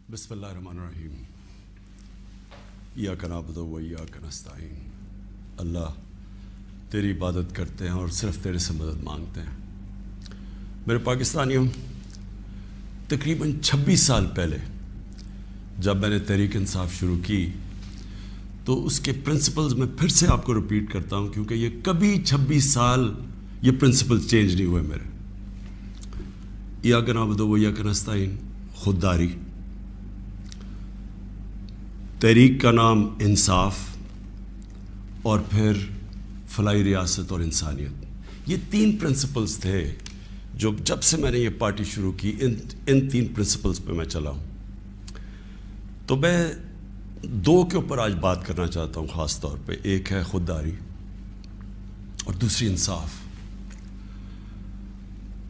بسم اللہ الرحمن الرحیم ایاک نعبد و ایاک نستعین۔ اللہ تیری عبادت کرتے ہیں اور صرف تیرے سے مدد مانگتے ہیں۔ میرے پاکستانیوں، تقریباً 26 سال پہلے جب میں نے تحریک انصاف شروع کی تو اس کے پرنسپلز میں پھر سے آپ کو ریپیٹ کرتا ہوں، کیونکہ یہ کبھی 26 سال یہ پرنسپل چینج نہیں ہوئے میرے۔ ایاک نعبد و ایاک نستعین، خودداری، تحریک کا نام انصاف، اور پھر فلاحی ریاست اور انسانیت۔ یہ 3 پرنسپلز تھے جو جب سے میں نے یہ پارٹی شروع کی ان 3 پرنسپلز پہ میں چلا ہوں۔ تو میں 2 کے اوپر آج بات کرنا چاہتا ہوں خاص طور پہ۔ ایک ہے خودداری اور دوسری انصاف۔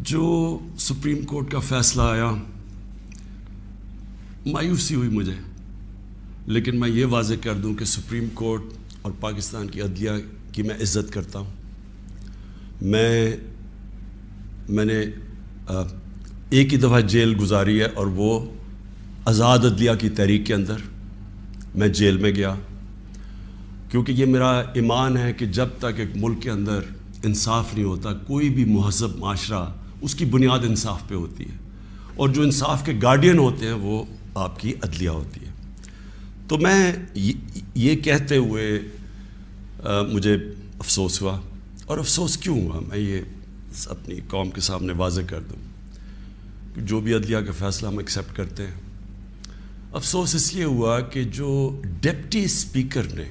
جو سپریم کورٹ کا فیصلہ آیا، مایوسی ہوئی مجھے، لیکن میں یہ واضح کر دوں کہ سپریم کورٹ اور پاکستان کی عدلیہ کی میں عزت کرتا ہوں۔ میں نے ایک ہی دفعہ جیل گزاری ہے، اور وہ آزاد عدلیہ کی تحریک کے اندر میں جیل میں گیا، کیونکہ یہ میرا ایمان ہے کہ جب تک ایک ملک کے اندر انصاف نہیں ہوتا، کوئی بھی مہذب معاشرہ اس کی بنیاد انصاف پہ ہوتی ہے، اور جو انصاف کے گارڈین ہوتے ہیں وہ آپ کی عدلیہ ہوتی ہے۔ تو میں یہ کہتے ہوئے مجھے افسوس ہوا، اور افسوس کیوں ہوا میں یہ اپنی قوم کے سامنے واضح کر دوں کہ جو بھی عدلیہ کا فیصلہ ہم ایکسیپٹ کرتے ہیں۔ افسوس اس لیے ہوا کہ جو ڈپٹی اسپیکر نے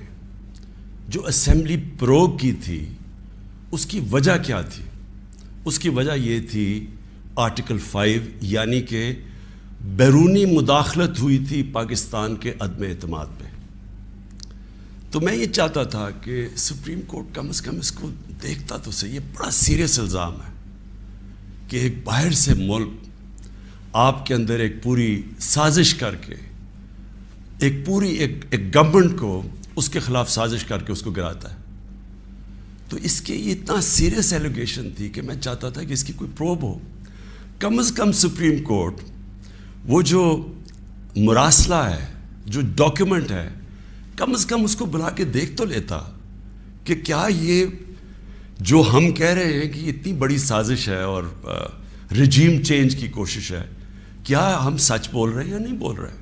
جو اسمبلی پروگ کی تھی، اس کی وجہ کیا تھی؟ اس کی وجہ یہ تھی آرٹیکل 5، یعنی کہ بیرونی مداخلت ہوئی تھی پاکستان کے عدم اعتماد پہ۔ تو میں یہ چاہتا تھا کہ سپریم کورٹ کم از کم اس کو دیکھتا تو صحیح۔ یہ بڑا سیریس الزام ہے کہ ایک باہر سے ملک آپ کے اندر ایک پوری سازش کر کے ایک گورنمنٹ کو اس کے خلاف سازش کر کے اس کو گراتا ہے۔ تو اس کے یہ اتنا سیریس ایلیگیشن تھی کہ میں چاہتا تھا کہ اس کی کوئی پروب ہو۔ کم از کم سپریم کورٹ وہ جو مراسلہ ہے، جو ڈاکیومنٹ ہے، کم از کم اس کو بلا کے دیکھ تو لیتا کہ کیا یہ جو ہم کہہ رہے ہیں کہ یہ اتنی بڑی سازش ہے اور رجیم چینج کی کوشش ہے، کیا ہم سچ بول رہے ہیں یا نہیں بول رہے۔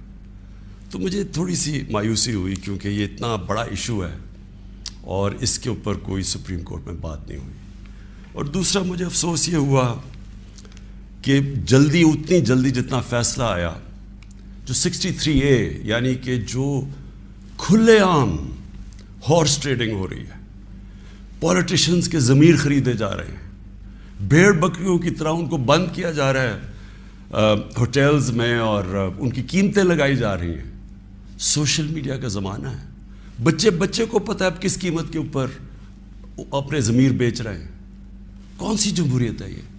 تو مجھے تھوڑی سی مایوسی ہوئی، کیونکہ یہ اتنا بڑا ایشو ہے اور اس کے اوپر کوئی سپریم کورٹ میں بات نہیں ہوئی۔ اور دوسرا مجھے افسوس یہ ہوا کہ اتنی جلدی جتنا فیصلہ آیا، جو 63A، یعنی کہ جو کھلے عام ہارس ٹریڈنگ ہو رہی ہے، پولیٹیشنز کے ضمیر خریدے جا رہے ہیں، بھیڑ بکریوں کی طرح ان کو بند کیا جا رہا ہے ہوٹلز میں، اور ان کی قیمتیں لگائی جا رہی ہیں۔ سوشل میڈیا کا زمانہ ہے، بچے کو پتہ ہے اب کس قیمت کے اوپر اپنے ضمیر بیچ رہے ہیں۔ کون سی جمہوریت ہے یہ؟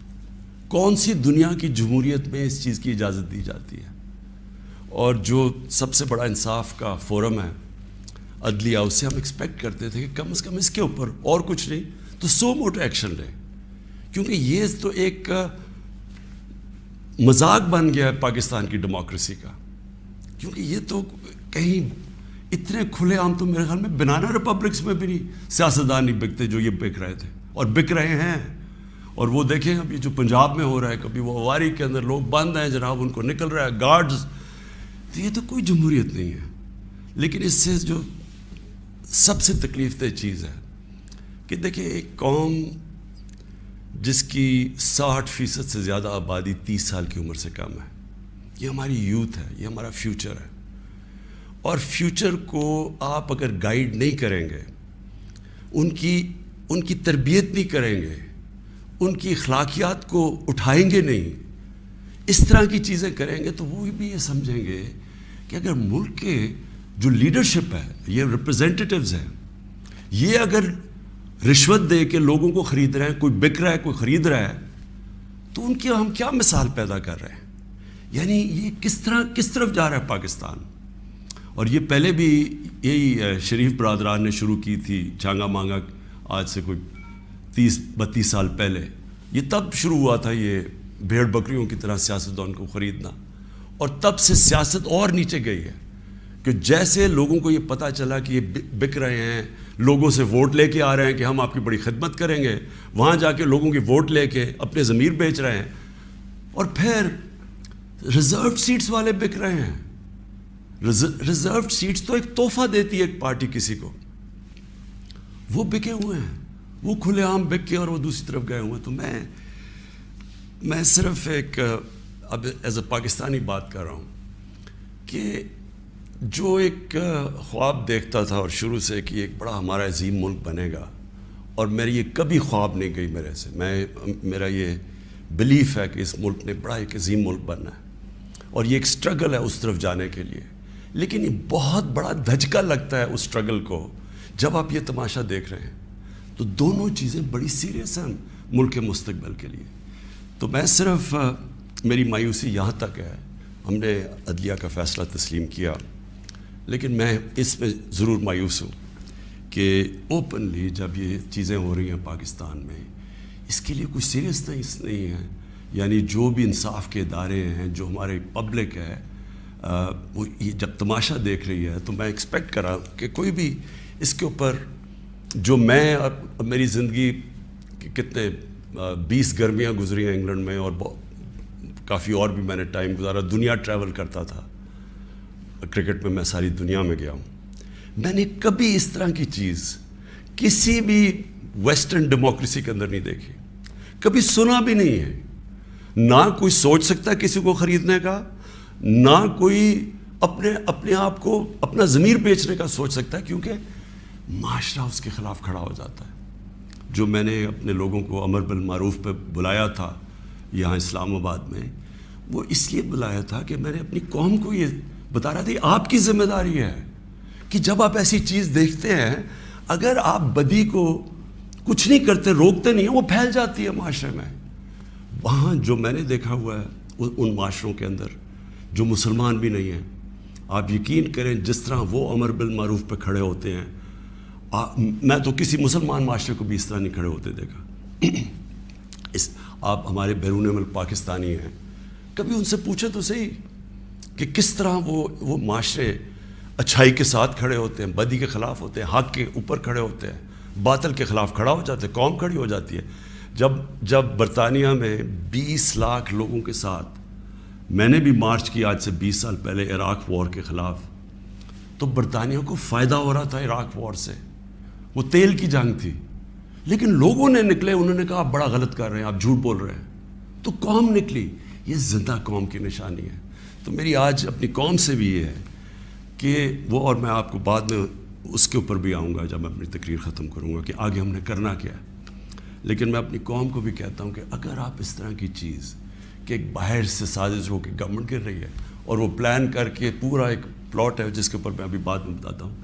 کون سی دنیا کی جمہوریت میں اس چیز کی اجازت دی جاتی ہے؟ اور جو سب سے بڑا انصاف کا فورم ہے عدلیہ، اس سے ہم ایکسپیکٹ کرتے تھے کہ کم از کم اس کے اوپر اور کچھ نہیں تو سو موٹو ایکشن لے، کیونکہ یہ تو ایک مذاق بن گیا ہے پاکستان کی ڈیموکریسی کا۔ کیونکہ یہ تو کہیں اتنے کھلے عام تو میرے خیال میں بنانا ریپبلکس میں بھی نہیں سیاستدان نہیں بکتے جو یہ بک رہے تھے اور بک رہے ہیں۔ اور وہ دیکھیں ابھی جو پنجاب میں ہو رہا ہے، کبھی وہ اواری کے اندر لوگ بند ہیں جناب، ان کو نکل رہا ہے گارڈز۔ تو یہ تو کوئی جمہوریت نہیں ہے۔ لیکن اس سے جو سب سے تکلیف دہ چیز ہے کہ دیکھیں، ایک قوم جس کی 60% سے زیادہ آبادی 30 سال کی عمر سے کم ہے، یہ ہماری یوتھ ہے، یہ ہمارا فیوچر ہے۔ اور فیوچر کو آپ اگر گائیڈ نہیں کریں گے، ان کی تربیت نہیں کریں گے، ان کی اخلاقیات کو اٹھائیں گے نہیں، اس طرح کی چیزیں کریں گے، تو وہ بھی یہ سمجھیں گے کہ اگر ملک کے جو لیڈرشپ ہے، یہ ریپرزینٹیٹیوز ہیں، یہ اگر رشوت دے کے لوگوں کو خرید رہے ہیں، کوئی بک رہا ہے، کوئی خرید رہا ہے، تو ان کی ہم کیا مثال پیدا کر رہے ہیں؟ یعنی یہ کس طرف جا رہا ہے پاکستان؟ اور یہ پہلے بھی یہی شریف برادران نے شروع کی تھی، چانگا مانگا، آج سے کوئی 30-32 سال پہلے یہ تب شروع ہوا تھا، یہ بھیڑ بکریوں کی طرح سیاستدان کو خریدنا۔ اور تب سے سیاست اور نیچے گئی ہے کہ جیسے لوگوں کو یہ پتہ چلا کہ یہ بک رہے ہیں، لوگوں سے ووٹ لے کے آ رہے ہیں کہ ہم آپ کی بڑی خدمت کریں گے، وہاں جا کے لوگوں کی ووٹ لے کے اپنے ضمیر بیچ رہے ہیں، اور پھر ریزروڈ سیٹس والے بک رہے ہیں. ریزروڈ سیٹس تو ایک تحفہ دیتی ہے ایک پارٹی کسی کو، وہ بکے ہوئے ہیں، وہ کھلے عام بک کے اور وہ دوسری طرف گئے ہوئے ہیں. تو میں صرف ایک اب ایز اے پاکستانی بات کر رہا ہوں کہ جو ایک خواب دیکھتا تھا اور شروع سے کہ ایک بڑا ہمارا عظیم ملک بنے گا، اور میری یہ کبھی خواب نہیں گئی میرے سے، میرا یہ بلیف ہے کہ اس ملک نے بڑا ایک عظیم ملک بننا ہے، اور یہ ایک سٹرگل ہے اس طرف جانے کے لیے. لیکن یہ بہت بڑا دھچکا لگتا ہے اس سٹرگل کو جب آپ یہ تماشا دیکھ رہے ہیں. تو دونوں چیزیں بڑی سیریس ہیں ملک کے مستقبل کے لیے. تو میں صرف میری مایوسی یہاں تک ہے، ہم نے عدلیہ کا فیصلہ تسلیم کیا، لیکن میں اس میں ضرور مایوس ہوں کہ اوپنلی جب یہ چیزیں ہو رہی ہیں پاکستان میں، اس کے لیے کوئی سیریسنس نہیں ہے. یعنی جو بھی انصاف کے ادارے ہیں، جو ہمارے پبلک ہے، وہ یہ جب تماشا دیکھ رہی ہے تو میں ایکسپیکٹ کرا کہ کوئی بھی اس کے اوپر، جو میں اور میری زندگی کتنے 20 گرمیاں گزری ہیں انگلینڈ میں، اور کافی اور بھی میں نے ٹائم گزارا، دنیا ٹریول کرتا تھا، کرکٹ میں ساری دنیا میں گیا ہوں. میں نے کبھی اس طرح کی چیز کسی بھی ویسٹرن ڈیموکریسی کے اندر نہیں دیکھی، کبھی سنا بھی نہیں ہے. نہ کوئی سوچ سکتا کسی کو خریدنے کا، نہ کوئی اپنے آپ کو اپنا ضمیر بیچنے کا سوچ سکتا ہے، کیونکہ معاشرہ اس کے خلاف کھڑا ہو جاتا ہے. جو میں نے اپنے لوگوں کو امر بالمعروف پہ بلایا تھا یہاں اسلام آباد میں، وہ اس لیے بلایا تھا کہ میں نے اپنی قوم کو یہ بتا رہا تھا آپ کی ذمہ داری ہے کہ جب آپ ایسی چیز دیکھتے ہیں، اگر آپ بدی کو کچھ نہیں کرتے، روکتے نہیں ہیں، وہ پھیل جاتی ہے معاشرے میں. وہاں جو میں نے دیکھا ہوا ہے ان معاشروں کے اندر جو مسلمان بھی نہیں ہیں، آپ یقین کریں جس طرح وہ امر بالمعروف پہ کھڑے ہوتے ہیں، میں تو کسی مسلمان معاشرے کو بھی اس طرح نہیں کھڑے ہوتے دیکھا. آپ ہمارے بیرون ملک پاکستانی ہیں، کبھی ان سے پوچھیں تو صحیح کہ کس طرح وہ معاشرے اچھائی کے ساتھ کھڑے ہوتے ہیں، بدی کے خلاف ہوتے ہیں، حق کے اوپر کھڑے ہوتے ہیں، باطل کے خلاف کھڑا ہو جاتے ہیں، قوم کھڑی ہو جاتی ہے. جب برطانیہ میں 20 لاکھ لوگوں کے ساتھ میں نے بھی مارچ کی آج سے 20 سال پہلے عراق وار کے خلاف، تو برطانیہ کو فائدہ ہو رہا تھا عراق وار سے، وہ تیل کی جنگ تھی، لیکن لوگوں نے نکلے، انہوں نے کہا آپ بڑا غلط کر رہے ہیں، آپ جھوٹ بول رہے ہیں. تو قوم نکلی. یہ زندہ قوم کی نشانی ہے. تو میری آج اپنی قوم سے بھی یہ ہے کہ وہ، اور میں آپ کو بعد میں اس کے اوپر بھی آؤں گا جب میں اپنی تقریر ختم کروں گا کہ آگے ہم نے کرنا کیا ہے. لیکن میں اپنی قوم کو بھی کہتا ہوں کہ اگر آپ اس طرح کی چیز کہ ایک باہر سے سازش ہو کے گورنمنٹ گر رہی ہے اور وہ پلان کر کے پورا ایک پلاٹ ہے جس کے اوپر میں ابھی بعد میں بتاتا ہوں،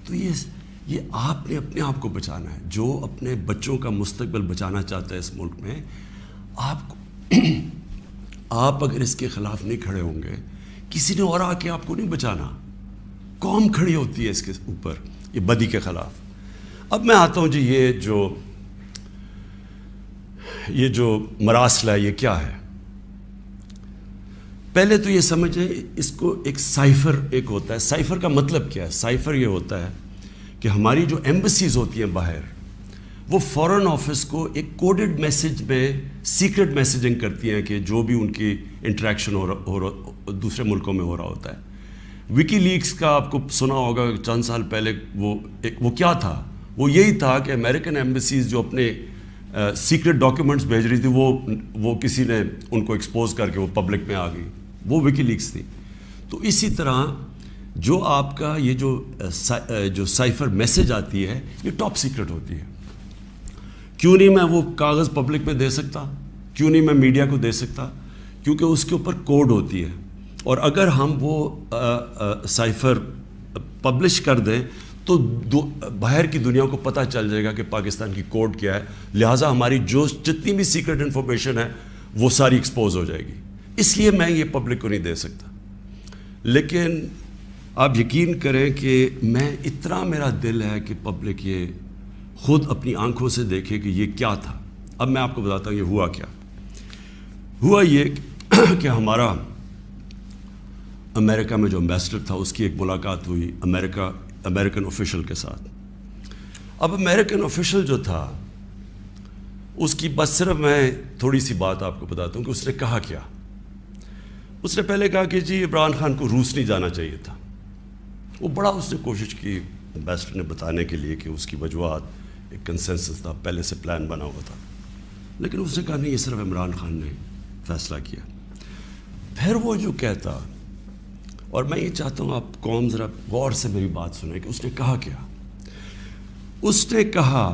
تو یہ آپ نے اپنے آپ کو بچانا ہے. جو اپنے بچوں کا مستقبل بچانا چاہتا ہے اس ملک میں، آپ اگر اس کے خلاف نہیں کھڑے ہوں گے، کسی نے اور آ کے آپ کو نہیں بچانا. قوم کھڑی ہوتی ہے اس کے اوپر، یہ بدی کے خلاف. اب میں آتا ہوں جی، یہ جو مراسلہ ہے یہ کیا ہے. پہلے تو یہ سمجھیں اس کو ایک سائفر ایک ہوتا ہے. سائفر کا مطلب کیا ہے؟ سائفر یہ ہوتا ہے کہ ہماری جو ایمبیسیز ہوتی ہیں باہر، وہ فارن آفس کو ایک کوڈڈ میسج میں سیکرٹ میسیجنگ کرتی ہیں کہ جو بھی ان کی انٹریکشن دوسرے ملکوں میں ہو رہا ہوتا ہے. وکی لیکس کا آپ کو سنا ہوگا چند سال پہلے، وہ کیا تھا؟ وہ یہی تھا کہ امریکن ایمبیسیز جو اپنے سیکرٹ ڈاکیومنٹس بھیج رہی تھی، وہ کسی نے ان کو ایکسپوز کر کے وہ پبلک میں آ گئی، وہ وکی لیکس تھی. تو اسی طرح جو آپ کا یہ جو سائفر میسج آتی ہے، یہ ٹاپ سیکرٹ ہوتی ہے. کیوں نہیں میں وہ کاغذ پبلک میں دے سکتا؟ کیوں نہیں میں میڈیا کو دے سکتا؟ کیونکہ اس کے اوپر کوڈ ہوتی ہے، اور اگر ہم وہ سائفر پبلش کر دیں تو باہر کی دنیا کو پتہ چل جائے گا کہ پاکستان کی کوڈ کیا ہے. لہٰذا ہماری جتنی بھی سیکرٹ انفارمیشن ہے وہ ساری ایکسپوز ہو جائے گی. اس لیے میں یہ پبلک کو نہیں دے سکتا. لیکن آپ یقین کریں کہ میں اتنا میرا دل ہے کہ پبلک یہ خود اپنی آنکھوں سے دیکھے کہ یہ کیا تھا. اب میں آپ کو بتاتا ہوں یہ ہوا کیا. ہوا یہ کہ امریکہ میں جو امبیسڈر تھا اس کی ایک ملاقات ہوئی امریکن آفیشل کے ساتھ. اب امریکن آفیشل جو تھا اس کی بس صرف میں تھوڑی سی بات آپ کو بتاتا ہوں کہ اس نے کہا کیا. اس نے پہلے کہا کہ جی عمران خان کو روس نہیں جانا چاہیے تھا. وہ بڑا اس نے کوشش کی امبیسڈر نے بتانے کے لیے کہ اس کی وجوہات ایک کنسنسس تھا, پہلے سے پلان بنا ہوا تھا, لیکن اس نے کہا نہیں یہ صرف عمران خان نے فیصلہ کیا. پھر وہ جو کہتا, اور میں یہ چاہتا ہوں آپ قوم ذرا غور سے میری بات سنیں کہ اس نے کہا کیا. اس نے کہا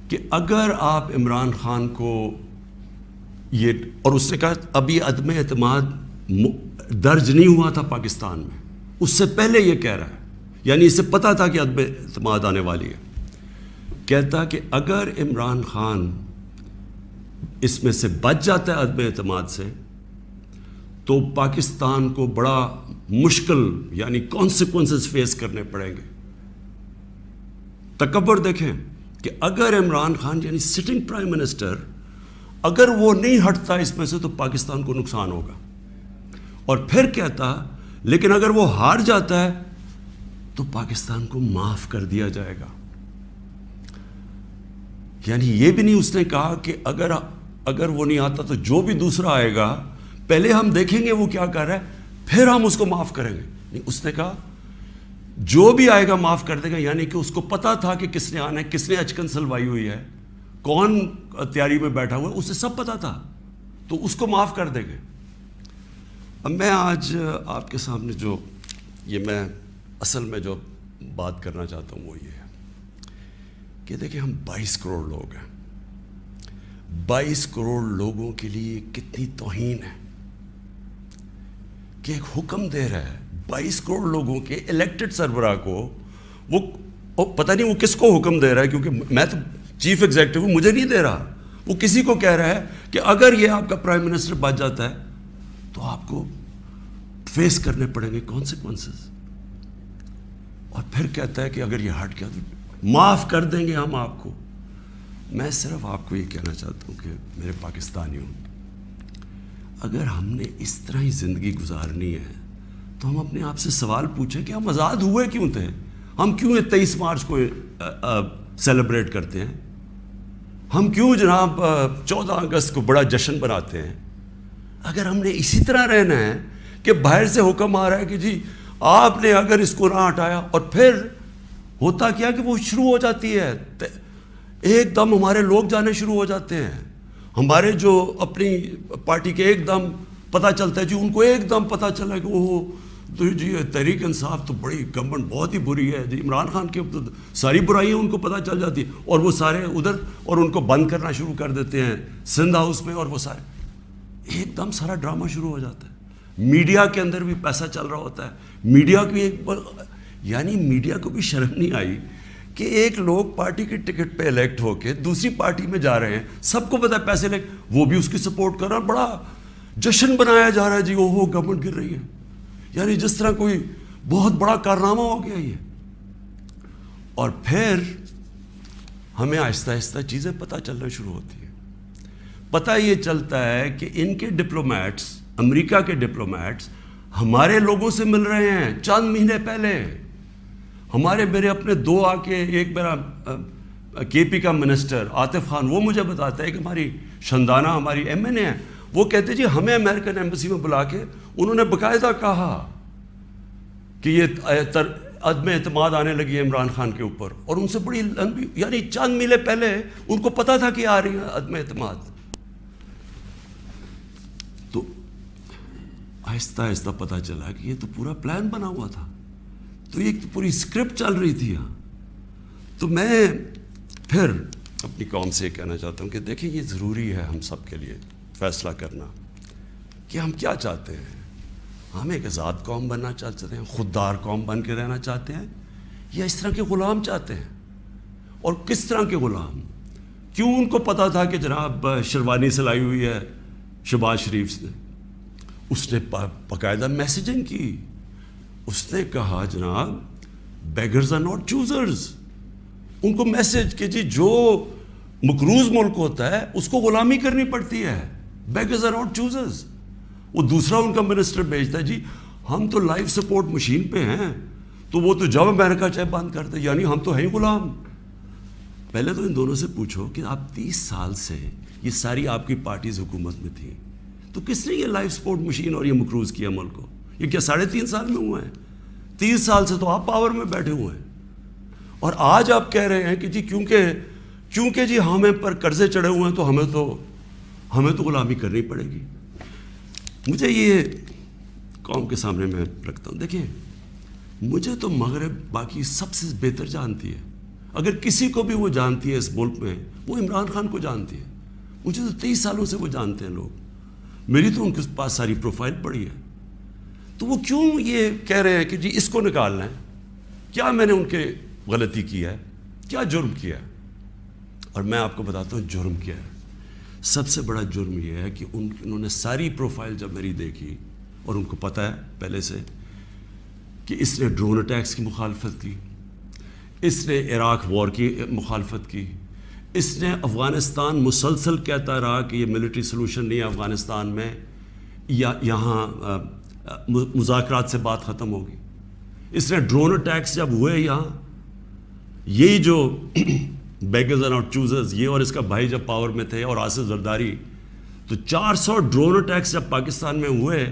کہ اگر آپ عمران خان کو یہ, اور اس نے کہا ابھی عدم اعتماد درج نہیں ہوا تھا پاکستان میں, اس سے پہلے یہ کہہ رہا ہے, یعنی اسے پتہ تھا کہ عدم اعتماد آنے والی ہے. کہتا کہ اگر عمران خان اس میں سے بچ جاتا ہے عدم اعتماد سے تو پاکستان کو بڑا مشکل یعنی کانسیکوینسز فیس کرنے پڑیں گے. تکبر دیکھیں کہ اگر عمران خان یعنی سٹنگ پرائم منسٹر اگر وہ نہیں ہٹتا اس میں سے تو پاکستان کو نقصان ہوگا. اور پھر کہتا لیکن اگر وہ ہار جاتا ہے تو پاکستان کو معاف کر دیا جائے گا. یعنی یہ بھی نہیں اس نے کہا کہ اگر وہ نہیں آتا تو جو بھی دوسرا آئے گا پہلے ہم دیکھیں گے وہ کیا کر رہا ہے پھر ہم اس کو معاف کریں گے. نہیں, اس نے کہا جو بھی آئے گا معاف کر دے گا. یعنی کہ اس کو پتا تھا کہ کس نے آنا ہے, کس نے اچکن سلوائی ہوئی ہے, کون تیاری میں بیٹھا ہوا ہے, اسے سب پتا تھا, تو اس کو معاف کر دیں گے. اب میں آج آپ کے سامنے جو یہ میں اصل میں جو بات کرنا چاہتا ہوں وہ یہ ہے کہ دیکھیں ہم 22 کروڑ لوگ ہیں. 22 کروڑ لوگوں کے لیے کتنی توہین ہے کہ ایک حکم دے رہا ہے 22 کروڑ لوگوں کے الیکٹڈ سربراہ کو. وہ پتہ نہیں وہ کس کو حکم دے رہا ہے, کیونکہ میں تو چیف ایگزیکٹو ہوں, مجھے نہیں دے رہا. وہ کسی کو کہہ رہا ہے کہ اگر یہ آپ کا پرائم منسٹر بچ جاتا ہے تو آپ کو فیس کرنے پڑیں گے کانسیکوینسز. اور پھر کہتا ہے کہ اگر یہ ہٹ گیا تو معاف کر دیں گے ہم آپ کو. میں صرف آپ کو یہ کہنا چاہتا ہوں کہ میرے پاکستانیوں, اگر ہم نے اس طرح ہی زندگی گزارنی ہے تو ہم اپنے آپ سے سوال پوچھیں کہ ہم آزاد ہوئے کیوں تھے. ہم کیوں 23 مارچ کو سیلیبریٹ کرتے ہیں, ہم کیوں جناب 14 اگست کو بڑا جشن بناتے ہیں. اگر ہم نے اسی طرح رہنا ہے کہ باہر سے حکم آ رہا ہے کہ جی آپ نے اگر اس کو نہ ہٹایا, اور پھر ہوتا کیا کہ وہ شروع ہو جاتی ہے ایک دم ہمارے لوگ جانے شروع ہو جاتے ہیں. ہمارے جو اپنی پارٹی کے ایک دم پتہ چلتا ہے جی ان کو ایک دم پتہ چلا کہ وہ تو جی تحریک انصاف تو بڑی گورنمنٹ بہت ہی بری ہے جی, عمران خان کے تو ساری برائیاں ان کو پتہ چل جاتی ہیں, اور وہ سارے ادھر اور ان کو بند کرنا شروع کر دیتے ہیں سندھ ہاؤس میں, اور وہ سارے ایک دم سارا ڈرامہ شروع ہو جاتا ہے. میڈیا کے اندر بھی پیسہ چل رہا ہوتا ہے. میڈیا کی یعنی میڈیا کو بھی شرم نہیں آئی کہ ایک لوگ پارٹی کے ٹکٹ پہ الیکٹ ہو کے دوسری پارٹی میں جا رہے ہیں, سب کو پتہ ہے پیسے لے, وہ بھی اس کی سپورٹ کر رہا, بڑا جشن بنایا جا رہا ہے جی وہ گورنمنٹ گر رہی ہے, یعنی جس طرح کوئی بہت بڑا کارنامہ ہو گیا یہ. اور پھر ہمیں آہستہ آہستہ چیزیں پتہ چلنا شروع ہوتی ہیں. پتہ یہ چلتا ہے کہ ان کے ڈپلومیٹس, امریکہ کے ڈپلومیٹس ہمارے لوگوں سے مل رہے ہیں چند مہینے پہلے. میرے اپنے 2 آ کے, ایک میرا کے پی کا منسٹر عاطف خان, وہ مجھے بتاتا ہے کہ ہماری شندانہ ہماری ایم این اے ہیں, وہ کہتے جی ہمیں امریکن ایمبیسی میں بلا کے انہوں نے باقاعدہ کہا کہ یہ عدم اعتماد آنے لگی ہے عمران خان کے اوپر, اور ان سے بڑی لمبی یعنی چند مہینے پہلے ان کو پتہ تھا کہ آ رہی ہے عدم اعتماد. تو آہستہ آہستہ پتہ چلا کہ یہ تو پورا پلان بنا ہوا تھا, تو یہ پوری اسکرپٹ چل رہی تھی یہاں. تو میں پھر اپنی قوم سے کہنا چاہتا ہوں کہ دیکھیں یہ ضروری ہے ہم سب کے لیے فیصلہ کرنا کہ ہم کیا چاہتے ہیں. ہم ایک آزاد قوم بننا چاہتے ہیں, خوددار قوم بن کے رہنا چاہتے ہیں, یا اس طرح کے غلام چاہتے ہیں. اور کس طرح کے غلام, کیوں ان کو پتا تھا کہ جناب شیروانی سلائی ہوئی ہے شہباز شریف نے, اس نے باقاعدہ میسیجنگ کی. اس نے کہا جناب بیگرز آر ناٹ چوزرز, ان کو میسیج کہ جی جو مقروض ملک ہوتا ہے اس کو غلامی کرنی پڑتی ہے, بیگرز آر ناٹ چوزرز. وہ دوسرا ان کا منسٹر بھیجتا ہے جی ہم تو لائف سپورٹ مشین پہ ہیں، تو وہ تو جب امریکہ چاہے بند کر دے، یعنی ہم تو ہیں غلام۔ پہلے تو ان دونوں سے پوچھو کہ آپ 30 سال سے یہ ساری آپ کی پارٹیز حکومت میں تھیں، تو کس نے یہ لائف سپورٹ مشین اور یہ مقروض کیا ملک کو؟ یہ کیا 3.5 سال میں ہوا ہے؟ 30 سال سے تو آپ پاور میں بیٹھے ہوئے ہیں، اور آج آپ کہہ رہے ہیں کہ جی کیونکہ جی ہمیں پر قرضے چڑھے ہوئے ہیں تو ہمیں تو غلامی کرنی پڑے گی۔ مجھے یہ قوم کے سامنے میں رکھتا ہوں، دیکھیں مجھے تو مغرب باقی سب سے بہتر جانتی ہے، اگر کسی کو بھی وہ جانتی ہے اس ملک میں، وہ عمران خان کو جانتی ہے۔ مجھے تو 23 سالوں سے وہ جانتے ہیں لوگ، میری تو ان کے پاس ساری پروفائل پڑی ہے، تو وہ کیوں یہ کہہ رہے ہیں کہ جی اس کو نکالنا ہے؟ کیا میں نے ان کے غلطی کیا ہے؟ کیا جرم کیا ہے؟ اور میں آپ کو بتاتا ہوں جرم کیا ہے۔ سب سے بڑا جرم یہ ہے کہ انہوں نے ساری پروفائل جب میری دیکھی، اور ان کو پتہ ہے پہلے سے کہ اس نے ڈرون اٹیکس کی مخالفت کی، اس نے عراق وار کی مخالفت کی، اس نے افغانستان مسلسل کہتا رہا کہ یہ ملٹری سلوشن نہیں ہے افغانستان میں، یا یہاں مذاکرات سے بات ختم ہوگی۔ اس نے ڈرون اٹیکس جب ہوئے یہاں، یہی جو بیگرز اینڈ آؤٹ چوزرز، یہ اور اس کا بھائی جب پاور میں تھے، اور آصف زرداری، تو 400 ڈرون اٹیکس جب پاکستان میں ہوئے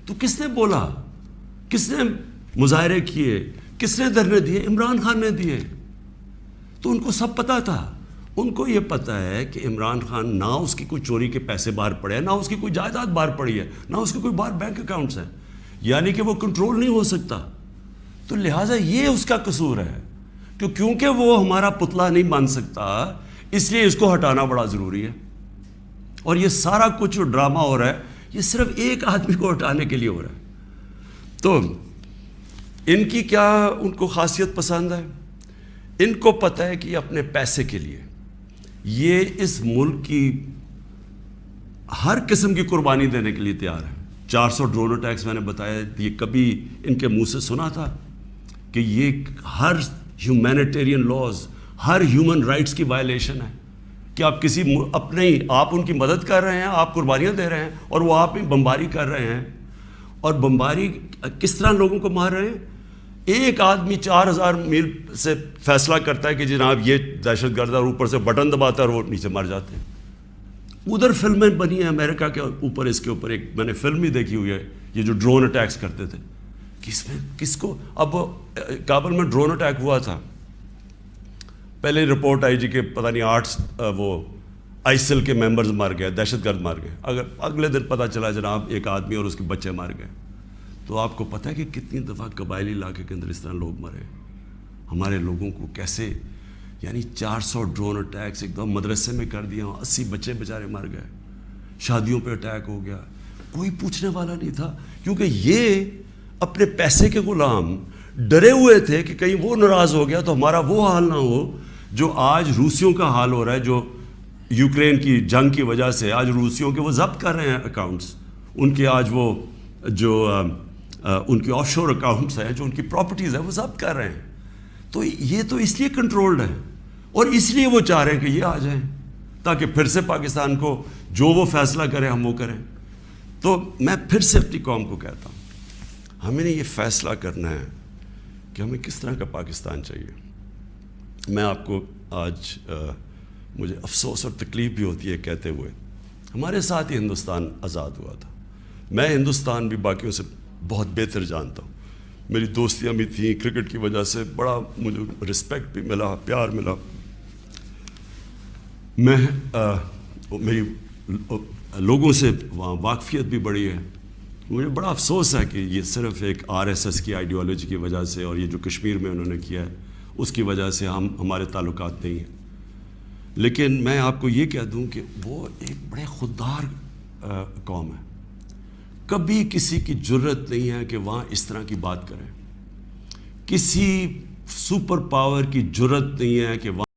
تو کس نے بولا؟ کس نے مظاہرے کیے؟ کس نے دھرنے دیے؟ عمران خان نے دیے۔ تو ان کو سب پتہ تھا، ان کو یہ پتہ ہے کہ عمران خان نہ اس کی کوئی چوری کے پیسے باہر پڑے ہیں، نہ اس کی کوئی جائیداد باہر پڑی ہے، نہ اس کے کوئی باہر بینک اکاؤنٹس ہیں، یعنی کہ وہ کنٹرول نہیں ہو سکتا۔ تو لہٰذا یہ اس کا قصور ہے کہ کیونکہ وہ ہمارا پتلا نہیں بن سکتا، اس لیے اس کو ہٹانا بڑا ضروری ہے۔ اور یہ سارا کچھ جو ڈرامہ ہو رہا ہے، یہ صرف ایک آدمی کو ہٹانے کے لیے ہو رہا ہے۔ تو ان کی کیا ان کو خاصیت پسند ہے؟ ان کو پتہ ہے کہ یہ اپنے پیسے کے لیے یہ اس ملک کی ہر قسم کی قربانی دینے کے لیے تیار ہے۔ 400 ڈرون اٹیکس میں نے بتایا، یہ کبھی ان کے منہ سے سنا تھا کہ یہ ہر ہیومینیٹیرین لاز، ہر ہیومن رائٹس کی وائلیشن ہے کہ آپ آپ ان کی مدد کر رہے ہیں، آپ قربانیاں دے رہے ہیں، اور وہ آپ ہی بمباری کر رہے ہیں۔ اور بمباری کس طرح لوگوں کو مار رہے ہیں؟ ایک آدمی 4000 میل سے فیصلہ کرتا ہے کہ جناب یہ دہشت گرد ہے، اور اوپر سے بٹن دباتا ہے اور وہ نیچے مر جاتے ہیں۔ ادھر فلمیں بنی ہیں امریکہ کے اوپر، اس کے اوپر ایک میں نے فلم بھی دیکھی ہوئی ہے، یہ جو ڈرون اٹیکس کرتے تھے، کس کو اب کابل میں ڈرون اٹیک ہوا تھا، پہلے رپورٹ آئی جی کہ پتہ نہیں 8 وہ آئیسل کے ممبرز مر گئے، دہشت گرد مر گئے، اگر اگلے دن پتہ چلا جناب ایک آدمی اور اس کے بچے مر گئے۔ تو آپ کو پتہ ہے کہ کتنی دفعہ قبائلی علاقے کے اندر اس طرح لوگ مرے، ہمارے لوگوں کو کیسے، یعنی 400 ڈرون اٹیکس ایک دم مدرسے میں کر دیا، 80 بچے بیچارے مر گئے، شادیوں پہ اٹیک ہو گیا، کوئی پوچھنے والا نہیں تھا، کیونکہ یہ اپنے پیسے کے غلام ڈرے ہوئے تھے کہ کہیں وہ ناراض ہو گیا تو ہمارا وہ حال نہ ہو جو آج روسیوں کا حال ہو رہا ہے، جو یوکرین کی جنگ کی وجہ سے آج روسیوں کے وہ ضبط کر رہے ہیں اکاؤنٹس، ان کے آج وہ جو ان کی آف شور اکاؤنٹس ہیں، جو ان کی پراپرٹیز ہیں، وہ ضبط کر رہے ہیں۔ تو یہ تو اس لیے کنٹرولڈ ہے، اور اس لیے وہ چاہ رہے ہیں کہ یہ آ جائیں تاکہ پھر سے پاکستان کو جو وہ فیصلہ کریں ہم وہ کریں۔ تو میں پھر سے اپنی قوم کو کہتا ہوں، ہمیں نے یہ فیصلہ کرنا ہے کہ ہمیں کس طرح کا پاکستان چاہیے۔ میں آپ کو آج مجھے افسوس اور تکلیف بھی ہوتی ہے کہتے ہوئے، ہمارے ساتھ ہی ہندوستان آزاد ہوا تھا، میں ہندوستان بھی باقیوں سے بہت بہتر جانتا ہوں، میری دوستیاں بھی تھیں، کرکٹ کی وجہ سے بڑا مجھے رسپیکٹ بھی ملا، پیار ملا، میں میری لوگوں سے وہاں واقفیت بھی بڑی ہے۔ مجھے بڑا افسوس ہے کہ یہ صرف ایک RSS کی آئیڈیالوجی کی وجہ سے، اور یہ جو کشمیر میں انہوں نے کیا ہے اس کی وجہ سے ہمارے تعلقات نہیں ہیں۔ لیکن میں آپ کو یہ کہہ دوں کہ وہ ایک بڑے خوددار قوم ہے، کبھی کسی کی جرت نہیں ہے کہ وہاں اس طرح کی بات کریں، کسی سپر پاور کی جرت نہیں ہے کہ وہاں